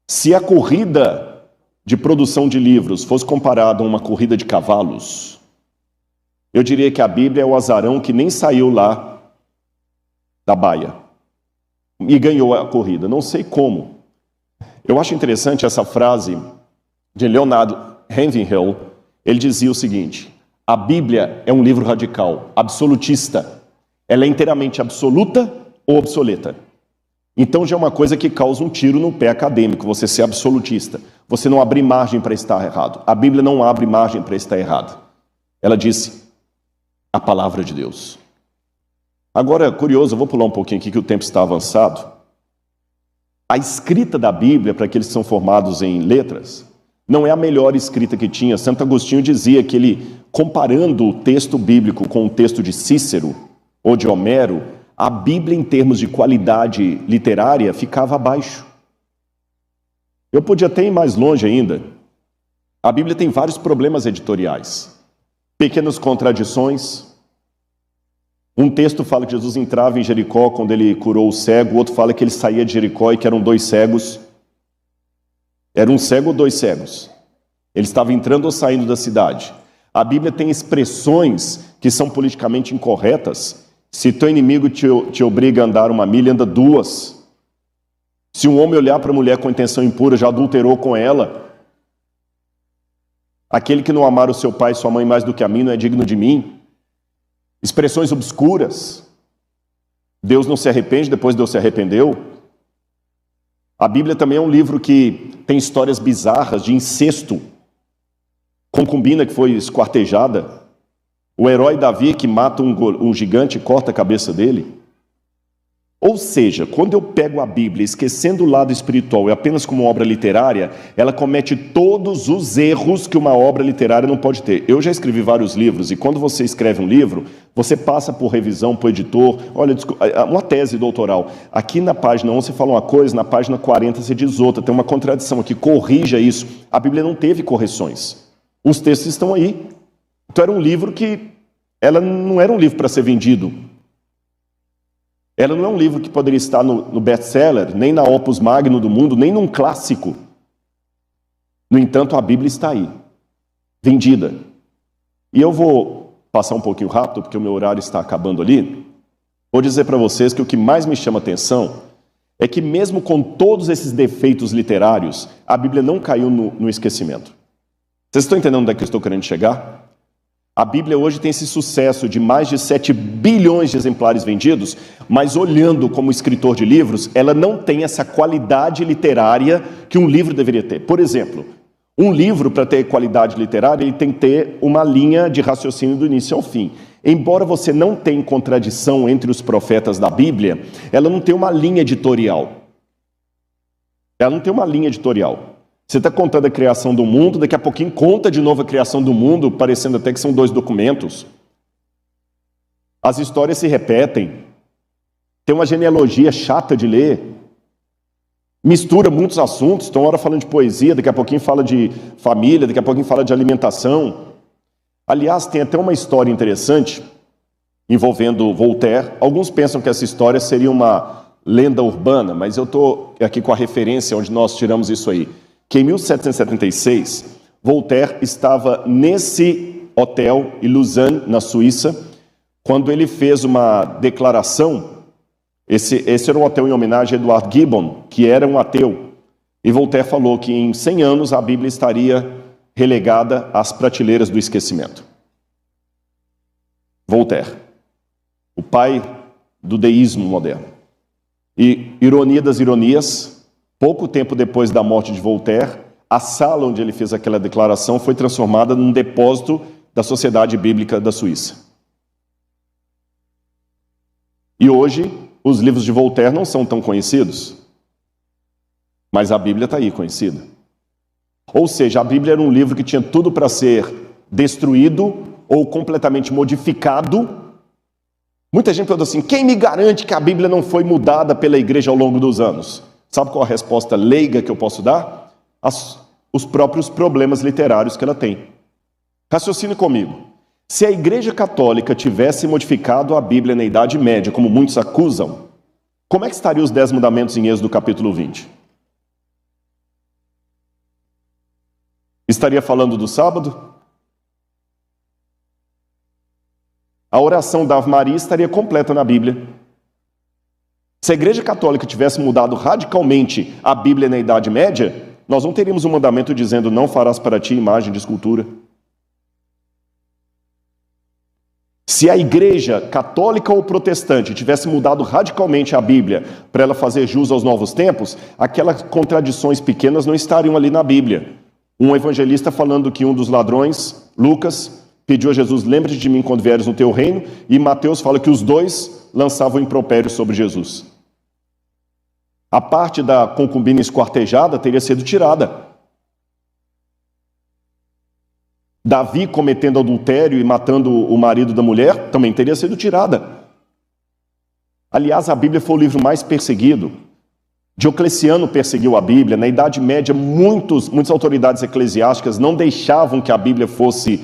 Se a corrida de produção de livros fosse comparada a uma corrida de cavalos, eu diria que a Bíblia é o azarão que nem saiu lá da baia e ganhou a corrida. Não sei como. Eu acho interessante essa frase de Leonard Ravenhill. Ele dizia o seguinte: a Bíblia é um livro radical, absolutista. Ela é inteiramente absoluta ou obsoleta. Então já é uma coisa que causa um tiro no pé acadêmico, você ser absolutista. Você não abrir margem para estar errado. A Bíblia não abre margem para estar errado. Ela disse a palavra de Deus. Agora, curioso, eu vou pular um pouquinho aqui que o tempo está avançado. A escrita da Bíblia, para aqueles que são formados em letras, não é a melhor escrita que tinha. Santo Agostinho dizia que ele, comparando o texto bíblico com o texto de Cícero ou de Homero, a Bíblia, em termos de qualidade literária, ficava abaixo. Eu podia até ir mais longe ainda. A Bíblia tem vários problemas editoriais. Pequenas contradições. Um texto fala que Jesus entrava em Jericó quando ele curou o cego, o outro fala que ele saía de Jericó e que eram 2 cegos. Era um cego ou 2 cegos? Ele estava entrando ou saindo da cidade? A Bíblia tem expressões que são politicamente incorretas. Se teu inimigo te obriga a andar 1 milha, anda 2. Se um homem olhar para a mulher com intenção impura, já adulterou com ela. Aquele que não amar o seu pai e sua mãe mais do que a mim, não é digno de mim. Expressões obscuras. Deus não se arrepende, depois Deus se arrependeu. A Bíblia também é um livro que tem histórias bizarras de incesto. Concubina que foi esquartejada. O herói Davi que mata um gigante e corta a cabeça dele. Ou seja, quando eu pego a Bíblia esquecendo o lado espiritual e apenas como obra literária, ela comete todos os erros que uma obra literária não pode ter. Eu já escrevi vários livros, e quando você escreve um livro, você passa por revisão, por editor. Olha, uma tese doutoral. Aqui na página 1 você fala uma coisa, na página 40 você diz outra. Tem uma contradição aqui, corrija isso. A Bíblia não teve correções. Os textos estão aí. Então era um livro que, ela não era um livro para ser vendido. Ela não é um livro que poderia estar no best-seller, nem na opus magno do mundo, nem num clássico. No entanto, a Bíblia está aí, vendida. E eu vou passar um pouquinho rápido, porque o meu horário está acabando ali. Vou dizer para vocês que o que mais me chama atenção é que mesmo com todos esses defeitos literários, a Bíblia não caiu no esquecimento. Vocês estão entendendo onde é que eu estou querendo chegar? A Bíblia hoje tem esse sucesso de mais de 7 bilhões de exemplares vendidos, mas olhando como escritor de livros, ela não tem essa qualidade literária que um livro deveria ter. Por exemplo, um livro, para ter qualidade literária, ele tem que ter uma linha de raciocínio do início ao fim. Embora você não tenha contradição entre os profetas da Bíblia, ela não tem uma linha editorial. Ela não tem uma linha editorial. Você está contando a criação do mundo, daqui a pouquinho conta de novo a criação do mundo, parecendo até que são 2 documentos. As histórias se repetem. Tem uma genealogia chata de ler. Mistura muitos assuntos. Então, uma hora falando de poesia, daqui a pouquinho fala de família, daqui a pouquinho fala de alimentação. Aliás, tem até uma história interessante envolvendo Voltaire. Alguns pensam que essa história seria uma lenda urbana, mas eu estou aqui com a referência onde nós tiramos isso aí. Que em 1776, Voltaire estava nesse hotel em Lausanne, na Suíça, quando ele fez uma declaração. Esse era um hotel em homenagem a Edward Gibbon, que era um ateu. E Voltaire falou que em 100 anos a Bíblia estaria relegada às prateleiras do esquecimento. Voltaire, o pai do deísmo moderno. E, ironia das ironias, pouco tempo depois da morte de Voltaire, a sala onde ele fez aquela declaração foi transformada num depósito da Sociedade Bíblica da Suíça. E hoje, os livros de Voltaire não são tão conhecidos, mas a Bíblia está aí conhecida. Ou seja, a Bíblia era um livro que tinha tudo para ser destruído ou completamente modificado. Muita gente pergunta assim: quem me garante que a Bíblia não foi mudada pela igreja ao longo dos anos? Sabe qual a resposta leiga que eu posso dar? Os próprios problemas literários que ela tem. Raciocine comigo. Se a Igreja Católica tivesse modificado a Bíblia na Idade Média, como muitos acusam, como é que estariam os 10 mandamentos em Êxodo capítulo 20? estaria falando do sábado? A oração da Ave Maria estaria completa na Bíblia. Se a Igreja Católica tivesse mudado radicalmente a Bíblia na Idade Média, nós não teríamos um mandamento dizendo: não farás para ti imagem de escultura. Se a Igreja Católica ou Protestante tivesse mudado radicalmente a Bíblia para ela fazer jus aos novos tempos, aquelas contradições pequenas não estariam ali na Bíblia. Um evangelista falando que um dos ladrões, Lucas, pediu a Jesus: lembre-te de mim quando vieres no teu reino, e Mateus fala que os dois lançavam impropérios sobre Jesus. A parte da concubina esquartejada teria sido tirada. Davi cometendo adultério e matando o marido da mulher também teria sido tirada. Aliás, a Bíblia foi o livro mais perseguido. Diocleciano perseguiu a Bíblia. Na Idade Média, muitas autoridades eclesiásticas não deixavam que a Bíblia fosse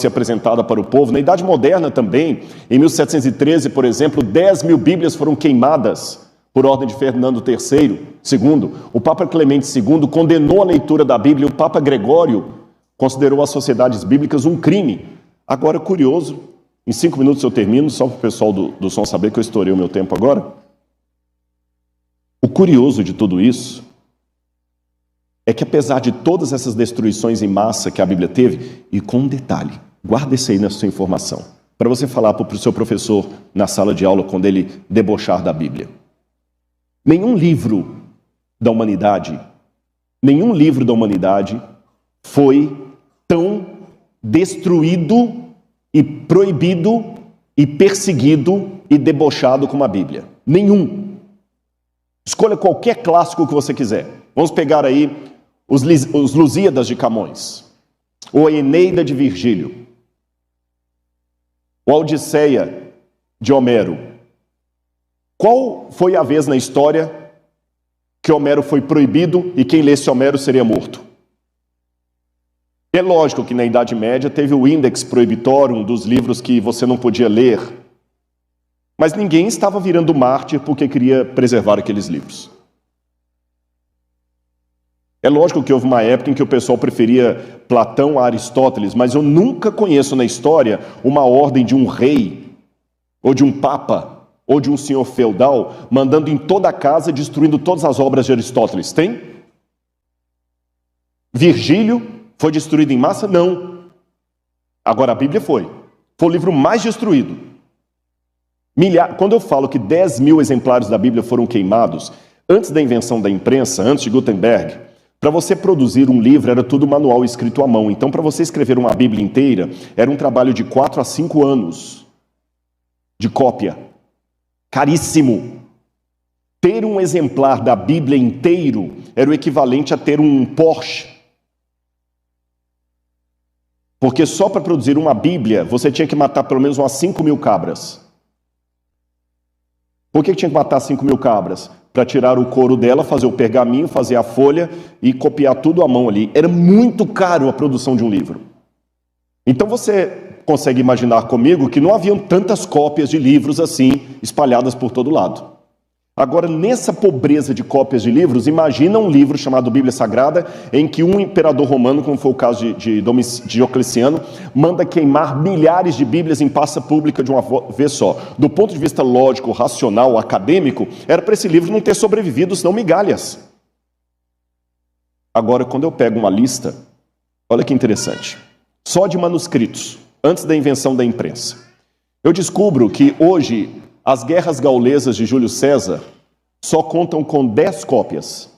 apresentada para o povo. Na Idade Moderna também, em 1713, por exemplo, 10.000 Bíblias foram queimadas por ordem de Fernando III. O Papa Clemente II condenou a leitura da Bíblia e o Papa Gregório considerou as sociedades bíblicas um crime. Agora, curioso, em 5 minutos eu termino, só para o pessoal do som saber que eu estourei o meu tempo agora. O curioso de tudo isso é que, apesar de todas essas destruições em massa que a Bíblia teve, e com um detalhe, guarda isso aí na sua informação, para você falar para o seu professor na sala de aula quando ele debochar da Bíblia. Nenhum livro da humanidade foi tão destruído e proibido e perseguido e debochado como a Bíblia. Nenhum. Escolha qualquer clássico que você quiser. Vamos pegar aí os Lusíadas de Camões, ou a Eneida de Virgílio, ou a Odisseia de Homero. Qual foi a vez na história que Homero foi proibido e quem lesse Homero seria morto? É lógico que na Idade Média teve o Index Prohibitorum dos livros que você não podia ler, mas ninguém estava virando mártir porque queria preservar aqueles livros. É lógico que houve uma época em que o pessoal preferia Platão a Aristóteles, mas eu nunca conheço na história uma ordem de um rei, ou de um papa, ou de um senhor feudal, mandando em toda a casa, destruindo todas as obras de Aristóteles. Tem? Virgílio foi destruído em massa? Não. Agora a Bíblia foi. Foi o livro mais destruído. Quando eu falo que 10.000 exemplares da Bíblia foram queimados, antes da invenção da imprensa, antes de Gutenberg, para você produzir um livro era tudo manual escrito à mão. Então, para você escrever uma Bíblia inteira, era um trabalho de 4 a 5 anos de cópia. Caríssimo. Ter um exemplar da Bíblia inteiro era o equivalente a ter um Porsche. Porque só para produzir uma Bíblia, você tinha que matar pelo menos umas 5.000 cabras. Por que tinha que matar 5.000 cabras? Para tirar o couro dela, fazer o pergaminho, fazer a folha e copiar tudo à mão ali. Era muito caro a produção de um livro. Então você consegue imaginar comigo que não haviam tantas cópias de livros assim, espalhadas por todo lado. Agora, nessa pobreza de cópias de livros, imagina um livro chamado Bíblia Sagrada, em que um imperador romano, como foi o caso de Diocleciano, manda queimar milhares de Bíblias em praça pública de uma vez só. Do ponto de vista lógico, racional, acadêmico, era para esse livro não ter sobrevivido, senão migalhas. Agora, quando eu pego uma lista, olha que interessante, só de manuscritos, antes da invenção da imprensa, eu descubro que hoje as guerras gaulesas de Júlio César só contam com 10 cópias.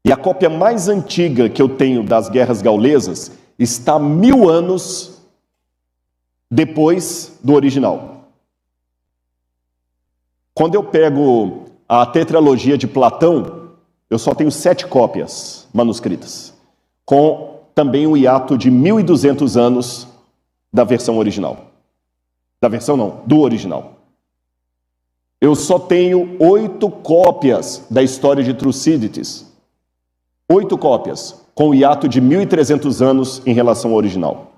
E a cópia mais antiga que eu tenho das guerras gaulesas está 1000 anos depois do original. Quando eu pego a tetralogia de Platão, eu só tenho 7 cópias manuscritas, com também o hiato de 1.200 anos da versão original. Da versão não, do original. Eu só tenho 8 cópias da história de Tucídides. 8 cópias, com o hiato de 1.300 anos em relação ao original.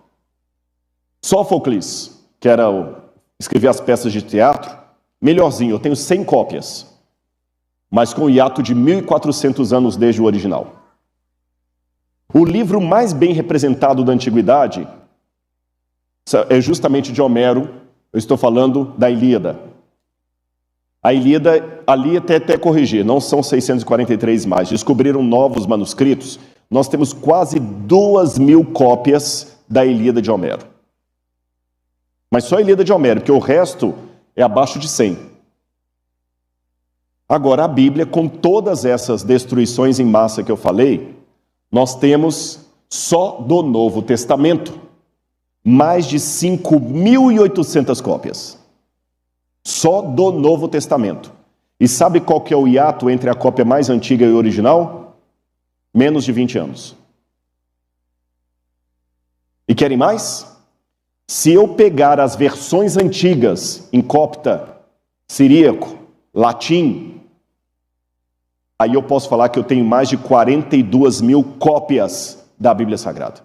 Sófocles, que escrevia as peças de teatro, melhorzinho, eu tenho 100 cópias, mas com o hiato de 1.400 anos desde o original. O livro mais bem representado da Antiguidade é justamente de Homero. Eu estou falando da Ilíada. A Ilíada, ali até corrigir, não são 643 mais. Descobriram novos manuscritos. Nós temos quase 2.000 cópias da Ilíada de Homero. Mas só a Ilíada de Homero, porque o resto é abaixo de 100. Agora, a Bíblia, com todas essas destruições em massa que eu falei, nós temos só do Novo Testamento mais de 5.800 cópias. Só do Novo Testamento. E sabe qual que é o hiato entre a cópia mais antiga e o original? Menos de 20 anos. E querem mais? Se eu pegar as versões antigas em copta, siríaco, latim, aí eu posso falar que eu tenho mais de 42.000 cópias da Bíblia Sagrada.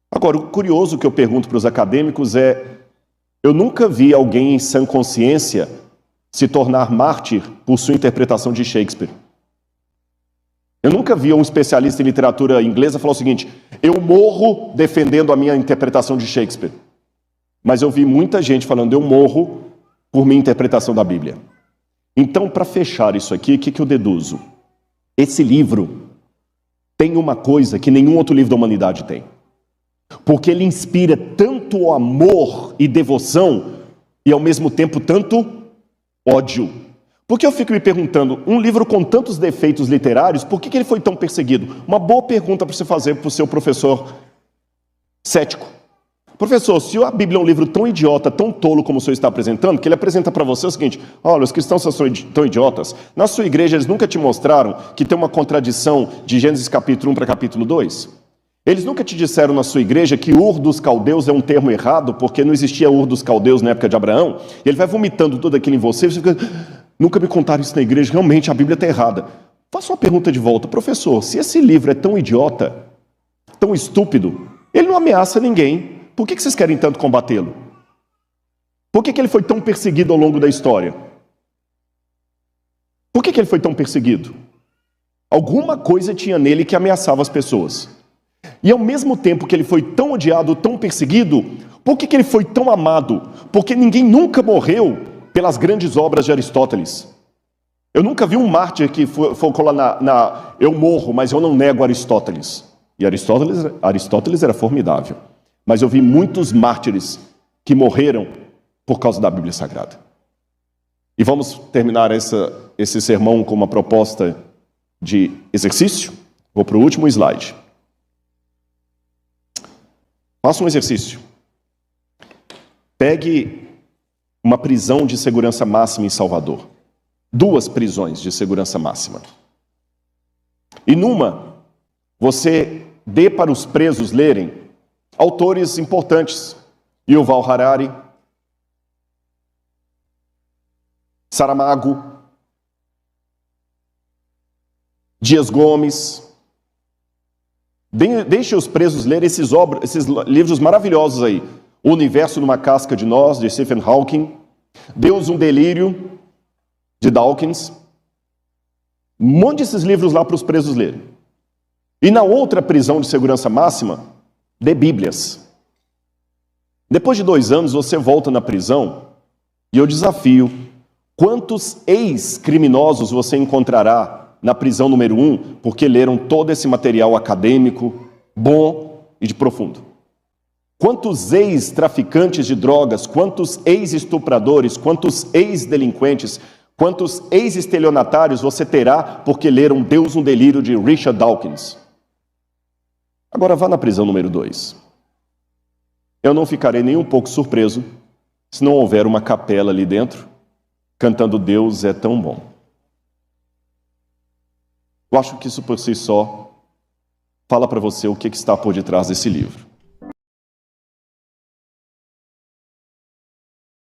Agora, o curioso que eu pergunto para os acadêmicos é: eu nunca vi alguém em sã consciência se tornar mártir por sua interpretação de Shakespeare. Eu nunca vi um especialista em literatura inglesa falar o seguinte: eu morro defendendo a minha interpretação de Shakespeare. Mas eu vi muita gente falando: eu morro por minha interpretação da Bíblia. Então, para fechar isso aqui, o que eu deduzo? Esse livro tem uma coisa que nenhum outro livro da humanidade tem. Porque ele inspira tanto amor e devoção e, ao mesmo tempo, tanto ódio. Porque eu fico me perguntando, um livro com tantos defeitos literários, por que ele foi tão perseguido? Uma boa pergunta para você fazer para o seu professor cético. Professor, se a Bíblia é um livro tão idiota, tão tolo como o senhor está apresentando, que ele apresenta para você o seguinte: olha, os cristãos são tão idiotas, na sua igreja eles nunca te mostraram que tem uma contradição de Gênesis capítulo 1 para capítulo 2? Eles nunca te disseram na sua igreja que Ur dos Caldeus é um termo errado, porque não existia Ur dos Caldeus na época de Abraão? E ele vai vomitando tudo aquilo em você, e você fica: nunca me contaram isso na igreja, realmente a Bíblia está errada. Faça uma pergunta de volta: professor, se esse livro é tão idiota, tão estúpido, ele não ameaça ninguém, por que vocês querem tanto combatê-lo? Por que ele foi tão perseguido ao longo da história? Por que ele foi tão perseguido? Alguma coisa tinha nele que ameaçava as pessoas. E ao mesmo tempo que ele foi tão odiado, tão perseguido, por que ele foi tão amado? Porque ninguém nunca morreu pelas grandes obras de Aristóteles. Eu nunca vi um mártir que focou lá eu morro, mas eu não nego Aristóteles. E Aristóteles era formidável. Mas eu vi muitos mártires que morreram por causa da Bíblia Sagrada. E vamos terminar esse sermão com uma proposta de exercício. Vou para o último slide. Faça um exercício. Pegue uma prisão de segurança máxima em Salvador. 2 prisões de segurança máxima. E numa, você dê para os presos lerem autores importantes: Yuval Harari, Saramago, Dias Gomes. Deixe os presos lerem esses livros maravilhosos aí. O Universo numa Casca de Nós, de Stephen Hawking. Deus, um Delírio, de Dawkins. Mande esses livros lá para os presos lerem. E na outra prisão de segurança máxima, dê Bíblias. Depois de 2 anos, você volta na prisão e eu desafio: quantos ex-criminosos você encontrará na prisão número 1 porque leram todo esse material acadêmico, bom e de profundo? Quantos ex-traficantes de drogas, quantos ex-estupradores, quantos ex-delinquentes, quantos ex-estelionatários você terá porque leram Deus, um Delírio, de Richard Dawkins? Agora vá na prisão número 2. Eu não ficarei nem um pouco surpreso se não houver uma capela ali dentro cantando Deus é tão bom. Eu acho que isso por si só fala para você o que está por detrás desse livro.